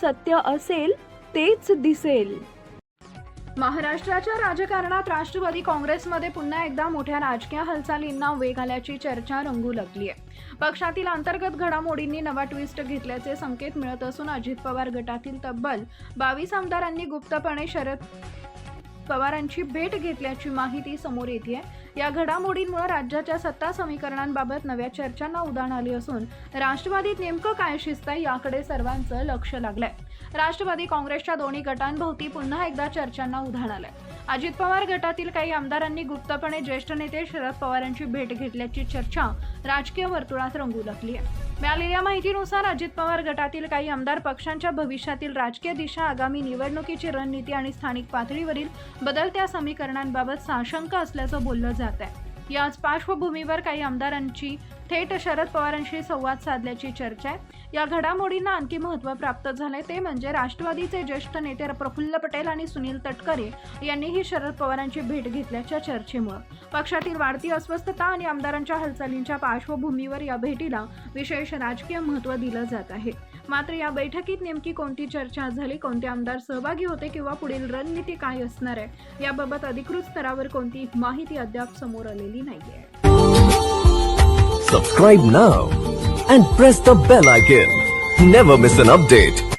सत्य असेल तेच दिसेल. महाराष्ट्राच्या राजकारणात राष्ट्रवादी काँग्रेसमध्ये पुन्हा एकदा मोठ्या राजकीय हालचालींना वेग आल्याची चर्चा रंगू लागली आहे. पक्षातील अंतर्गत घडामोडींनी नवा ट्विस्ट घेतल्याचे संकेत मिळत असून अजित पवार गटातील तब्बल 22 आमदारांनी गुप्तपणे शरद पवारांची भेट घेतल्याची माहिती समोर येते. या घडामोडींमुळे राज्याच्या सत्ता समीकरणांबाबत नव्या चर्चांना उधाण आली असून राष्ट्रवादीत नेमकं काय शिस्त आहे याकडे सर्वांचं लक्ष लागलंय. राष्ट्रवादी काँग्रेसच्या दोन्ही गटांभोवती पुन्हा एकदा चर्चांना उधाण आलंय. अजित पवार गटातील काही आमदारांनी गुप्तपणे ज्येष्ठ नेते शरद पवारांची भेट घेतल्याची चर्चा राजकीय वर्तुळात रंगू लागली आहे. मिळालेल्या माहितीनुसार अजित पवार गटातील काही आमदार पक्षांच्या भविष्यातील राजकीय दिशा, आगामी निवडणुकीची रणनीती आणि स्थानिक पातळीवरील बदलत्या समीकरणांबाबत साशंक असल्याचं बोललं जात आहे. याच पार्श्वभूमीवर काही आमदारांची थेट शरद पवारांशी संवाद साधल्याची चर्चा आहे. या घडामोडींना आणखी महत्त्व प्राप्त झाले ते म्हणजे राष्ट्रवादीचे ज्येष्ठ नेते प्रफुल्ल पटेल आणि सुनील तटकरे यांनीही शरद पवारांची भेट घेतल्याच्या चर्चेमुळे पक्षातील वाढती अस्वस्थता आणि आमदारांच्या हालचालींच्या पार्श्वभूमीवर या भेटीला विशेष राजकीय महत्त्व दिलं जात आहे. मात्र या बैठकीत नेमकी कोणती चर्चा झाली, कोणते आमदार सहभागी होते किंवा पुढील रणनीती काय असणार आहे याबाबत अधिकृत स्तरावर कोणती माहिती अद्याप समोर आलेली नाहीये. Subscribe now and press the bell icon. Never miss an update.